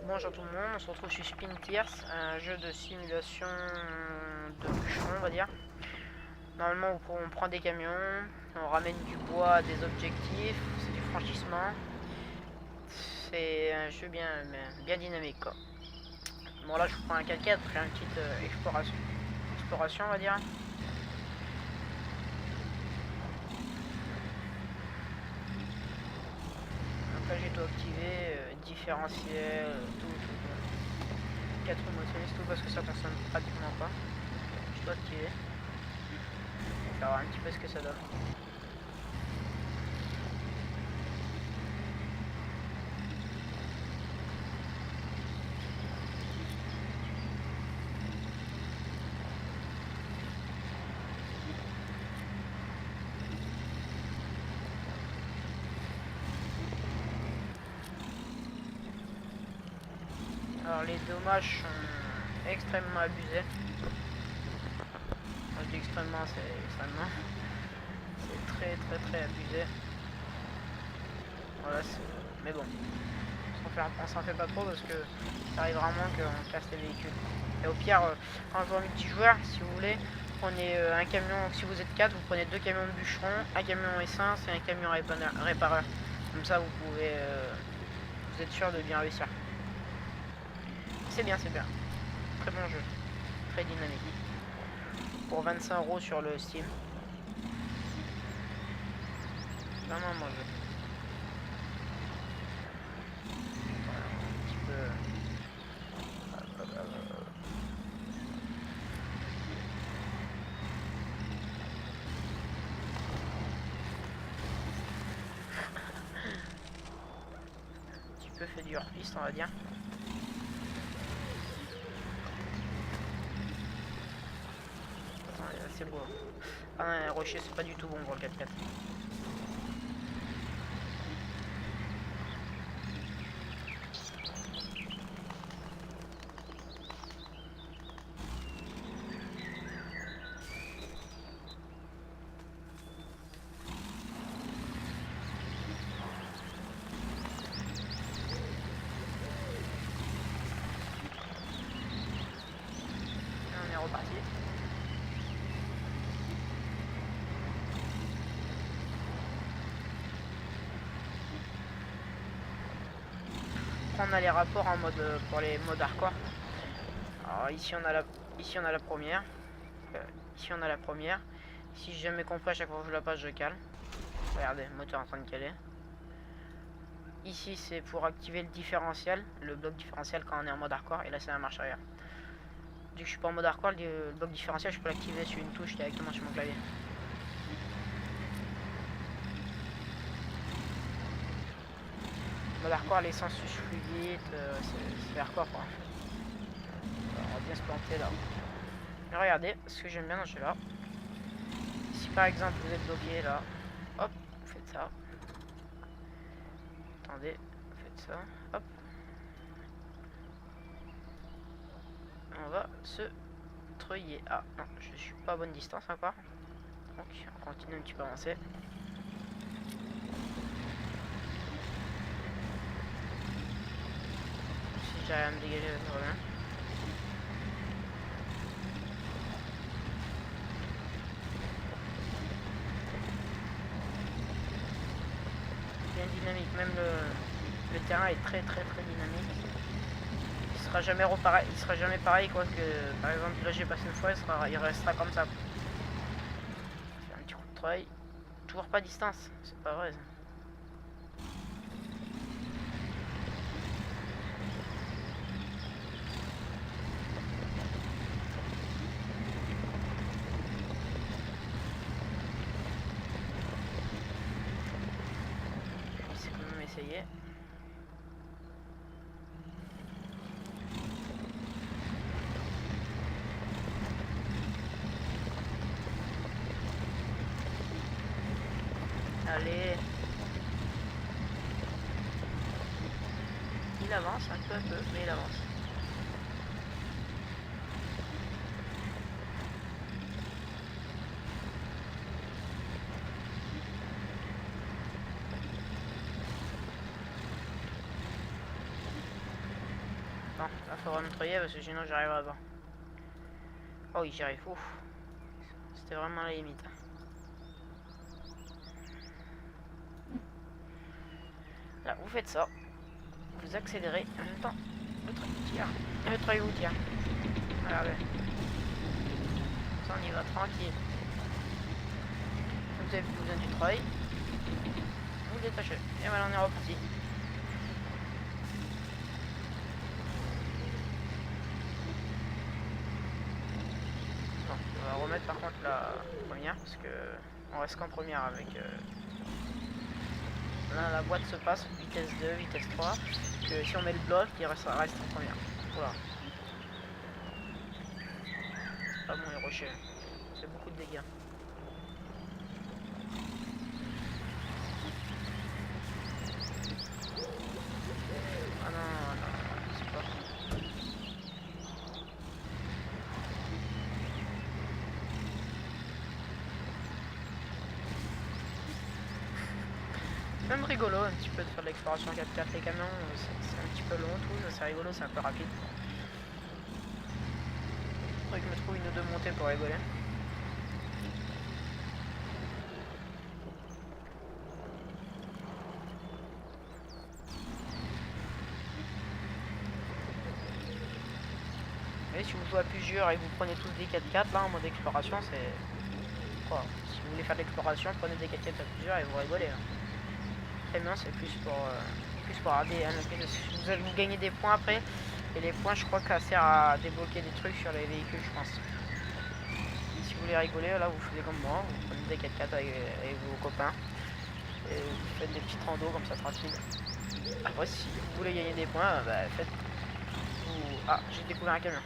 Bonjour tout le monde, on se retrouve sur Spin Tears, un jeu de simulation de bûcheron on va dire. Normalement on prend des camions, on ramène du bois à des objectifs, c'est du franchissement. C'est un jeu bien dynamique quoi. Bon là je prends un 4x4, je fais une petite exploration on va dire. Donc là j'ai tout activé, différentiel, tout. 4 motrices, tout parce que ça fonctionne pratiquement pas. Je dois activer. On va voir un petit peu ce que ça donne. Alors les dommages sont extrêmement abusés. Quand je dis extrêmement, c'est extrêmement. C'est très abusé. Voilà, mais bon, on s'en fait pas trop parce que ça arrive rarement qu'on casse les véhicules. Et au pire, quand on joue en multijoueur, si vous voulez, prenez un camion, si vous êtes 4, vous prenez 2 camions de bûcheron, un camion essence et un camion répareur. Comme ça, vous êtes sûr de bien réussir. C'est bien. Très bon jeu. Très dynamique. Pour 25 € sur le Steam. Vraiment un bon jeu. Voilà, un petit peu. Un petit peu fait du hors-piste, on va dire. C'est beau. Ah non, un rocher c'est pas du tout bon pour le 4x4. On est reparti. On a les rapports en mode pour les modes hardcore. Alors ici on a la première. Ici on a la première. Si j'ai jamais compris, à chaque fois que je la passe je cale. Regardez, moteur en train de caler. Ici c'est pour activer le différentiel, le bloc différentiel quand on est en mode hardcore, et là c'est la marche arrière. Vu que je suis pas en mode hardcore, le bloc différentiel je peux l'activer sur une touche directement sur mon clavier. Mode hardcore, l'essence suce plus vite, c'est hardcore quoi. On va bien se planter là. Mais regardez, ce que j'aime bien dans ce jeu là, si par exemple vous êtes bloqué là, hop, vous faites ça. Attendez, vous faites ça, hop. On va se treuiller. Ah non, je suis pas à bonne distance encore. Donc on continue un petit peu à avancer. Si j'arrive à me dégager, ça va bien. Bien dynamique, même le terrain est très dynamique. Il sera jamais pareil quoi que par exemple là j'ai passé une fois, il restera comme ça. Faire un petit coup de treuil. Toujours pas distance, c'est pas vrai ça. C'est quand même essayé. Allez. Il avance un peu, mais il avance. Non, là faut nettoyer parce que sinon j'arriverai pas. Oh oui, j'y arrive. Ouf. C'était vraiment la limite. Là, vous faites ça. Vous accélérez. En même temps, le truc tire. Le truc vous tire. Regardez. Ça, on y va tranquille. Vous avez plus besoin du treuil. Vous le détachez. Et voilà, on est reparti. Bon, on va remettre par contre la première parce que on reste qu'en première avec. Là, la boîte se passe vitesse 2, vitesse 3. Que si on met le bloc, il reste en première. Voilà. C'est pas bon les rochers. C'est beaucoup de dégâts. Ah non, non, c'est pas. C'est même rigolo un petit peu de faire de l'exploration 4x4. Les camions, c'est un petit peu long tout, c'est rigolo, c'est un peu rapide. Faudrait que je me trouve une ou deux montées pour rigoler. Et si vous jouez à plusieurs et que vous prenez tous des 4x4 là en mode exploration, c'est quoi? Si vous voulez faire de l'exploration, prenez des 4x4 à plusieurs et vous rigolez. Hein. Très bien, c'est plus pour regarder vous gagnez des points après. Et les points, je crois que ça sert à débloquer des trucs sur les véhicules, je pense. Si vous voulez rigoler, là vous faites comme moi, vous prenez des 4x4 avec vos copains. Et vous faites des petites randos comme ça tranquille. Après, si vous voulez gagner des points, bah faites. Ah, j'ai découvert un camion.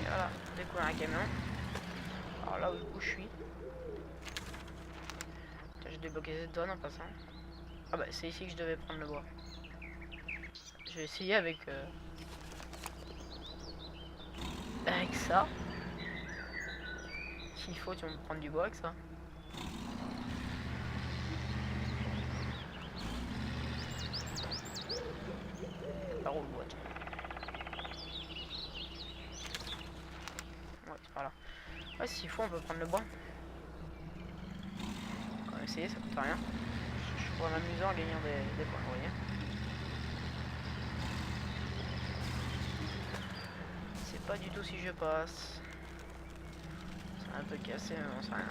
Voilà, découvert un camion. Alors là où je suis. J'ai débloqué cette zone en passant. Ah bah c'est ici que je devais prendre le bois. Je vais essayer avec ça. S'il faut, tu vas me prendre du bois avec ça. Par où le bois? Ouais, c'est par là. Ouais, s'il faut, on peut prendre le bois. On va essayer, ça coûte rien. Je pourrais m'amuser en gagnant des points, vous voyez. C'est pas du tout si je passe. C'est un peu cassé, mais on sait rien.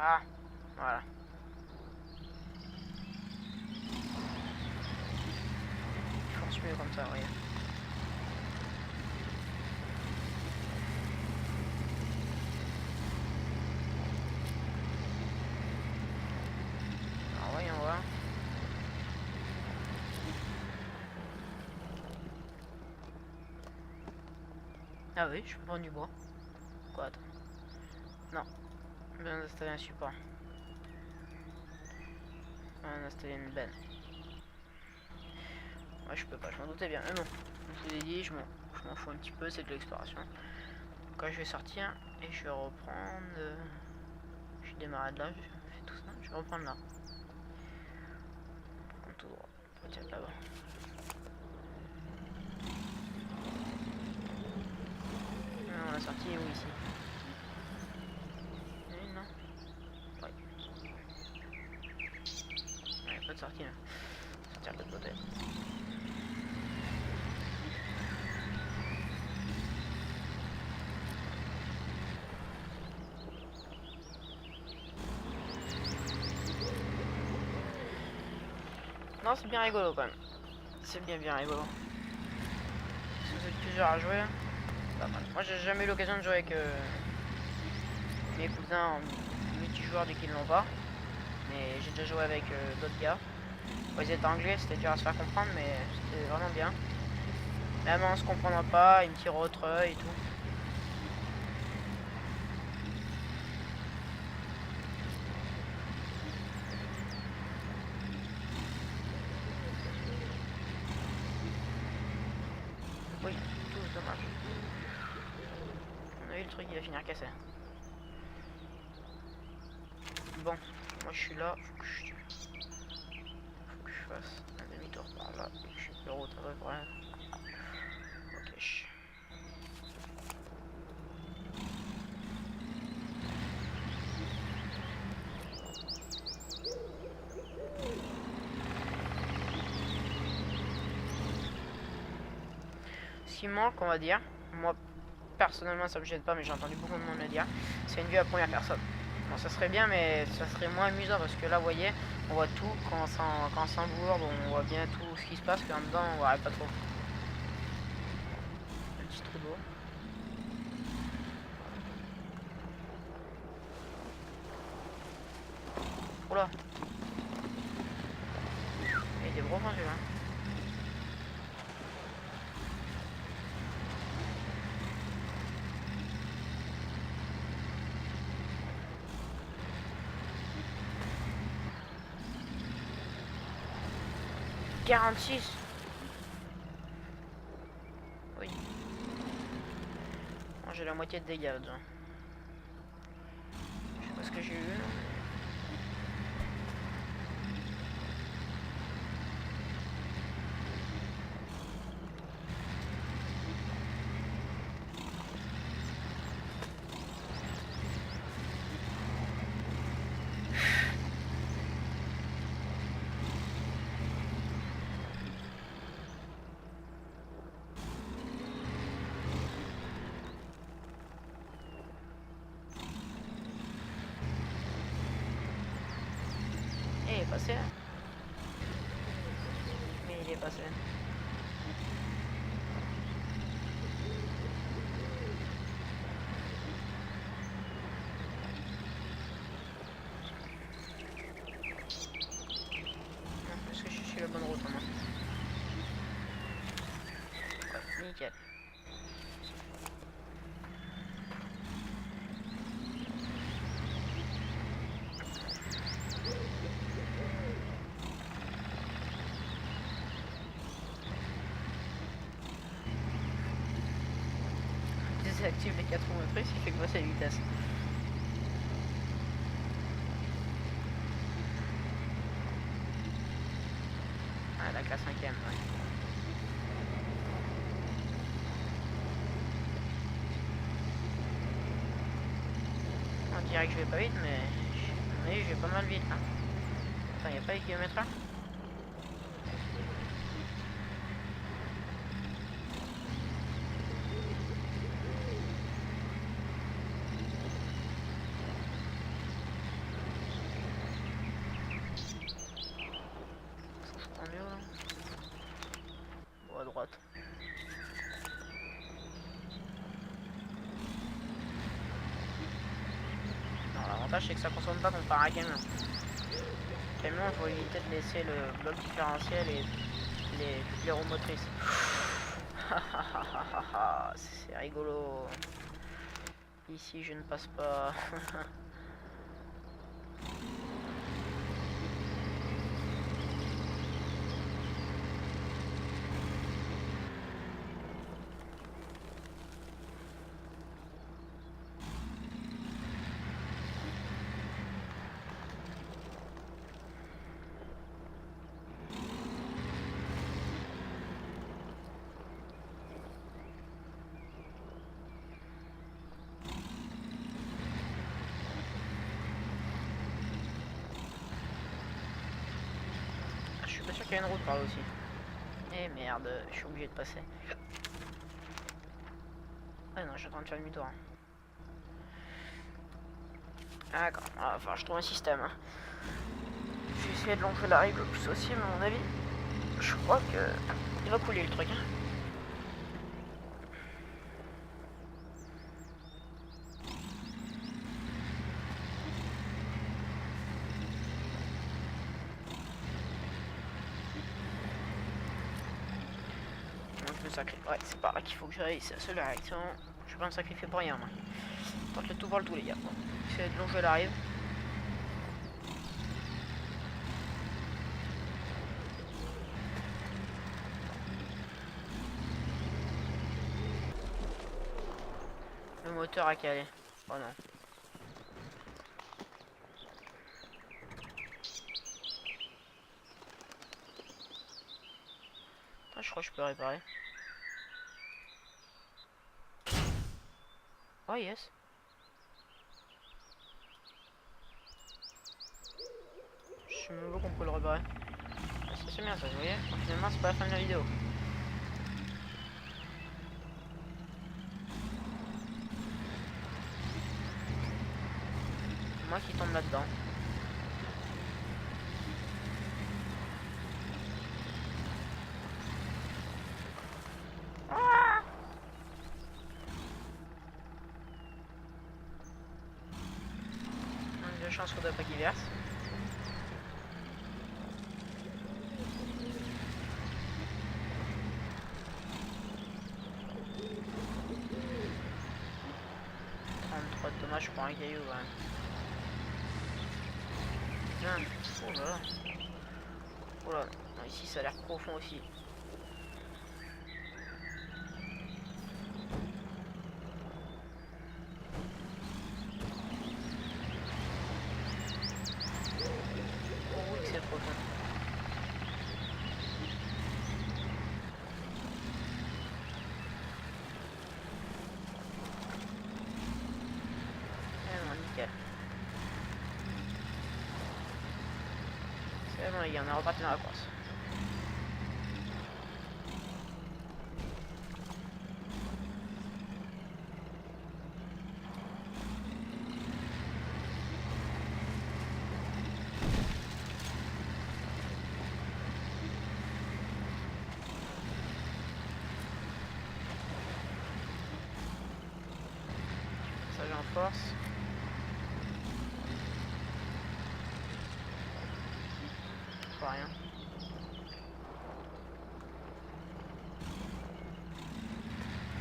Ah, voilà. Il force mieux comme ça, oui. Alors voyons voir. Ah oui, je peux prendre du bois. Quoi, attends. Non. Bien d'installer un support. On a installé une benne. Ouais, je peux pas, je m'en doutais bien. Mais bon, je vous ai dit, je m'en fous un petit peu, c'est de l'exploration. Donc là, je vais sortir et je vais reprendre. Je démarre de là, je fais tout ça. Je vais reprendre là. Prendre tout droit. Peut-être là-bas. Non, la sortie est où ici? Non. Ouais. Il n'y a pas de sortie là. Sortir de l'autre côté. Non, c'est bien rigolo quand même. C'est bien rigolo. Si vous êtes plusieurs à jouer, pas mal. Moi, j'ai jamais eu l'occasion de jouer avec mes cousins en multijoueur dès qu'ils l'ont pas. Mais j'ai déjà joué avec d'autres gars. Bon, ils étaient anglais, c'était dur à se faire comprendre, mais c'était vraiment bien. Même en se comprenant pas, ils me tirent au treuil et tout. Oui, tous, dommage. On a eu le truc, il va finir cassé. Bon, moi je suis là, faut que je fasse un demi-tour par là et que je suis de route à peu près. Ok. Ce qui manque, on va dire, moi personnellement ça me gêne pas, mais j'ai entendu beaucoup de monde le dire, c'est une vue à première personne. Bon, ça serait bien, mais ça serait moins amusant parce que là, vous voyez, on voit tout quand on s'embourbe, on voit bien tout ce qui se passe, qu'en dedans, on voit pas trop. Un petit trou d'eau. Oula! Il y a des gros vents, là. « 46 ! Oui. Bon, j'ai la moitié de dégâts, déjà. Je sais pas ce que j'ai eu. Il est passé là. Mais il est passé. Est-ce que je suis sur la bonne route maintenant? Ouais, nickel. Désactive les 4 roues motrices, il fait que passer la vitesse. Ah, la 5ème, ouais. On dirait que je vais pas vite, mais je vais pas mal vite là. Attends, y'a pas les kilomètres là? Je prends mieux là. Bon, à droite. Non, l'avantage c'est que ça consomme pas comparé à un camion. Camion, il faut éviter de laisser le bloc différentiel et toutes les roues motrices. C'est rigolo. Ici, je ne passe pas. Je suis pas sûr qu'il y a une route par là aussi. Eh merde, je suis obligé de passer. Ah non, je suis en train de faire demi-tour. Ah, d'accord, ah, enfin je trouve un système. Hein. vais essayer de longer la rive le plus possible, à mon avis. Je crois que il va couler le truc. Hein. Ouais, c'est par là qu'il faut que j'aille, c'est la seule réaction. Je vais pas me sacrifier pour rien, moi. Tente le tout pour le tout, les gars. Bon, essayer de longer la rive. Le moteur a calé. Oh non. Ah, je crois que je peux réparer. Oh yes. Je suis même pas qu'on peut le réparer. Ah, ça c'est bien ça, vous voyez. Finalement c'est pas la fin de la vidéo. Moi qui tombe là-dedans. De chance faudrait pas qu'il verse. De dommage pour un caillou quand même. Oh là là. Oh là. Non, ici ça a l'air profond aussi. Oh oui c'est profond. Nickel. C'est bon les gars, on est reparti dans la course. Ça j'ai en force. Rien.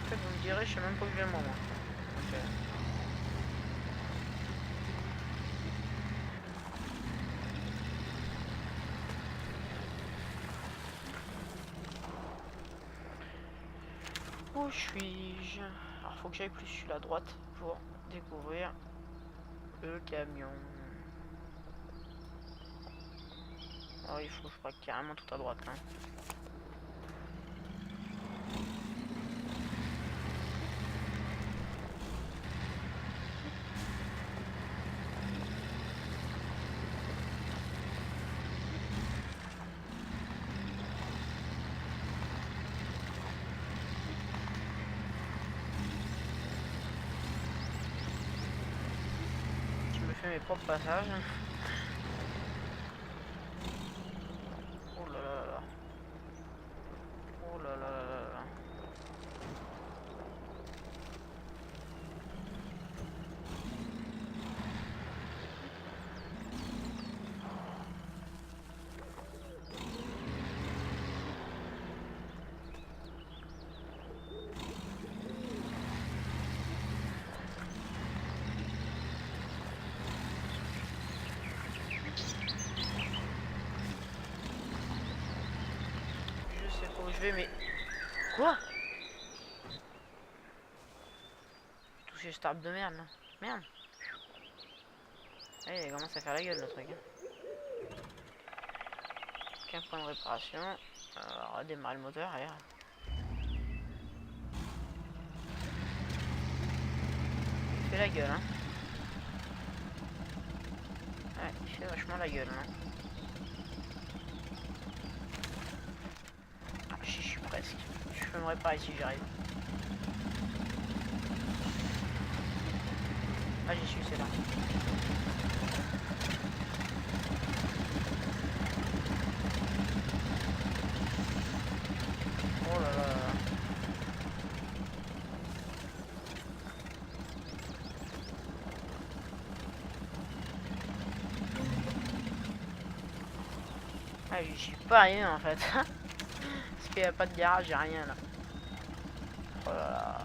En fait, vous me direz, je sais même pas où je vais moi. Okay. Où suis-je? Alors, faut que j'aille plus sur la droite pour découvrir le camion. Alors, il faut, je crois, carrément tout à droite. Hein. Je me fais mes propres passages. Oh là là là. Oh là là là là. Où je vais mais... Quoi? J'ai touché cet arbre de merde là. Merde. Allez, il commence à faire la gueule le truc. Hein. Aucun point de réparation. Alors, redémarrer le moteur ailleurs. Il fait la gueule hein. Ouais, il fait vachement la gueule hein. Je suis presque. Je peux me réparer si j'y arrive. Ah j'y suis, c'est là. je suis pas arrivé en fait. Parce qu'il n'y a pas de garage, j'ai rien là. Oh là là.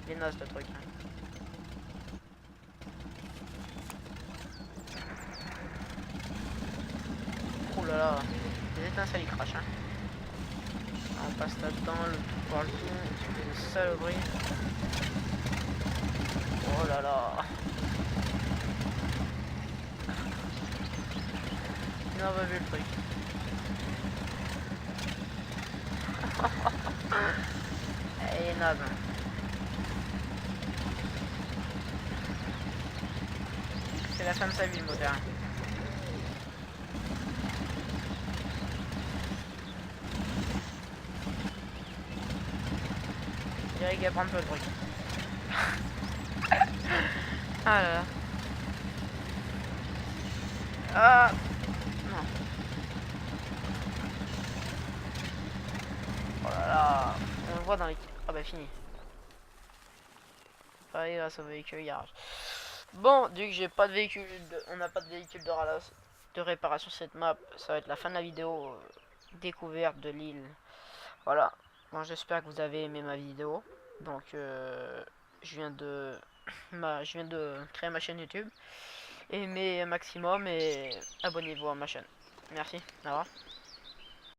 Il est naze le truc. Hein. Oh là là. Les étincelles ils crachent. Hein. On passe là-dedans, le tout par le tout. C'est des saloperies. Oh là là. Il en va vu le truc. Il est naze. Hein. C'est la fin de sa vie le moteur. Je dirais qu'il va prendre peu de bruit. Ah là là. Ah non. Oh là là. On le voit dans les... Ah bah fini. Pareil grâce au véhicule garage. Bon, vu que j'ai pas de véhicule, on n'a pas de véhicule de réparation sur cette map, ça va être la fin de la vidéo découverte de l'île. Voilà. Bon, j'espère que vous avez aimé ma vidéo. Donc, je viens de créer ma chaîne YouTube. Aimez un maximum et abonnez-vous à ma chaîne. Merci. Au revoir.